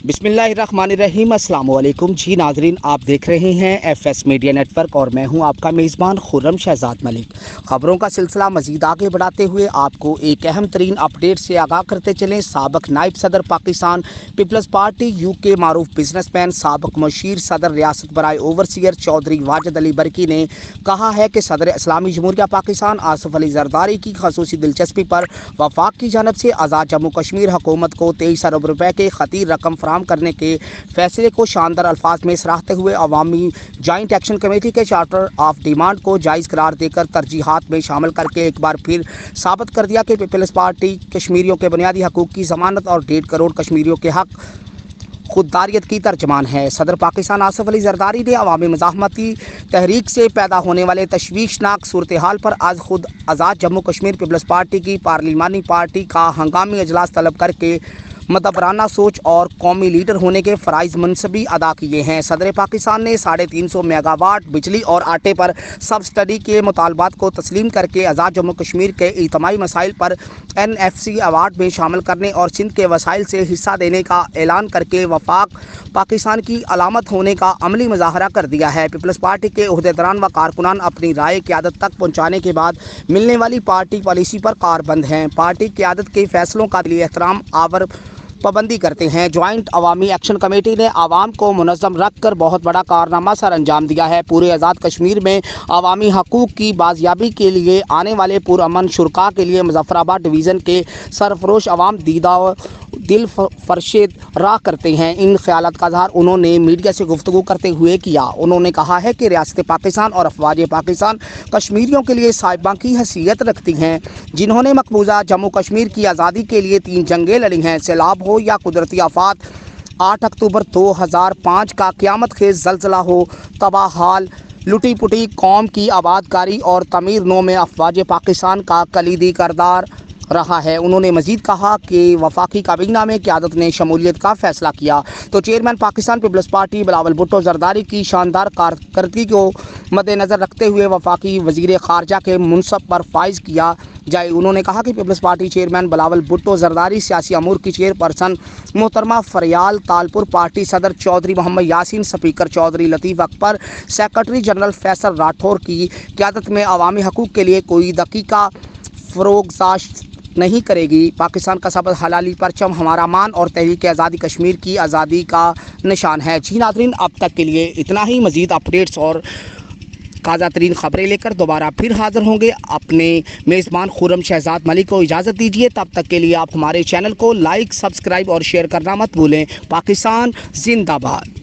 बिस्मिल्लाहिर्रहमानिर्रहीम। अस्सलाम वालेकुम जी नाजरीन, आप देख रहे हैं एफएस मीडिया नेटवर्क और मैं हूं आपका मेज़बान खुर्रम शहजाद मलिक। खबरों का सिलसिला मजीद आगे बढ़ाते हुए आपको एक अहम तरीन अपडेट से आगाह करते चलें। साबिक नायब सदर पाकिस्तान पीपल्स पार्टी यूके मारूफ बिजनेसमैन साबिक मशीर सदर रियासत बराए ओवरसीयर चौधरी वाजिद अली बरकी ने कहा है कि सदर इस्लामी जमहूरिया पाकिस्तान आसिफ अली जरदारी की खसूसी दिलचस्पी पर वफाक की जानब से आज़ाद जम्मू कश्मीर हुकूमत को 23 अरब रुपए के खतीर रकम फराहम करने के फैसले को शानदार अल्फाज में सराहते हुए अवामी जॉइंट एक्शन कमेटी के चार्टर ऑफ डिमांड को जायज़ करार देकर तरजीहात में शामिल करके एक बार फिर साबित कर दिया कि पीपल्स पार्टी कश्मीरियों के बुनियादी हकूक़ की ज़मानत और 1.5 करोड़ कश्मीरियों के हक खुददारियत की तर्जमान है। सदर पाकिस्तान आसिफ अली जरदारी ने अवामी मज़ाहमती तहरीक से पैदा होने वाले तशवीशनाक सूरत हाल पर आज खुद आज़ाद जम्मू कश्मीर पीपल्स पार्टी की पार्लिमानी पार्टी का हंगामी अजलास तलब करके मदबराना सोच और कौमी लीडर होने के फ़राइज़ मनसबी अदा किए हैं। सदर पाकिस्तान ने 350 मेगावाट बिजली और आटे पर सब्सिडी के मुतालबात को तस्लीम करके आज़ाद जम्मू कश्मीर के इज्तिमाई मसाइल पर NFC अवार्ड में शामिल करने और सिंध के वसाइल से हिस्सा देने का ऐलान करके वफाक पाकिस्तान की अलामत होने का अमली मुजाहरा कर दिया है। पीपल्स पार्टी के अहदेदारान व कारकुनान अपनी राय क़यादत तक पहुँचाने के बाद मिलने वाली पार्टी पॉलिसी पर कारबंद हैं। पार्टी क़यादत के फैसलों का दिली एहतराम आवर पाबंदी करते हैं। ज्वाइंट अवामी एक्शन कमेटी ने आवाम को मुनज़्ज़म रख कर बहुत बड़ा कारनामा सर अंजाम दिया है। पूरे आज़ाद कश्मीर में अवामी हकूक़ की बाजियाबी के लिए आने वाले पुरअमन शुरका के लिए मुजफ्फराबाद डिवीज़न के सरफरोश अवाम दिल फरशेद राह करते हैं। इन ख्यालात का इज़हार उन्होंने मीडिया से गुफ्तगू करते हुए किया। उन्होंने कहा है कि रियासत पाकिस्तान और अफवाज पाकिस्तान कश्मीरियों के लिए साहिबां की हैसियत रखती हैं, जिन्होंने मकबूजा जम्मू कश्मीर की आज़ादी के लिए 3 जंगें लड़ी हैं। सैलाब हो या कुदरती आफात, 8 अक्टूबर 2005 का क़यामत खेज़ ज़लज़ला हो, तबाह हाल लुटी पुटी कौम की आबादकारी और तमीर नो में अफवाज पाकिस्तान का कलीदी किरदार रहा है। उन्होंने मजीद कहा कि वफाकी काबीना में क़यादत ने शमूलियत का फैसला किया तो chairman Pakistan peoples party Bilawal Bhutto Zardari की शानदार कारकर्दगी को मद्देनज़र रखते हुए वफाकी वज़ीर ख़ारजा के मुनसब पर फाइज किया जाए। उन्होंने कहा कि peoples party chairman Bilawal Bhutto Zardari, सियासी अमूर की चेयरपर्सन मोहतरमा फरियाल तालपुर, पार्टी सदर Chaudhry Mohammad Yasin, speaker Chaudhry Latif Akbar, secretary general Faisal Rathore की क़यादत में अवामी हकूक़ के लिए कोई दकीका फ़रोग़ नहीं करेगी। पाकिस्तान का सबद हलाली परचम हमारा मान और तहरीक आज़ादी कश्मीर की आज़ादी का निशान है। जी नाज़रीन, अब तक के लिए इतना ही। मज़ीद अपडेट्स और ताज़ा तरीन खबरें लेकर दोबारा फिर हाज़िर होंगे। अपने मेज़बान खुर्रम शहजाद मलिक को इजाज़त दीजिए। तब तक के लिए आप हमारे चैनल को लाइक, सब्सक्राइब और शेयर करना मत भूलें। पाकिस्तान जिंदाबाद।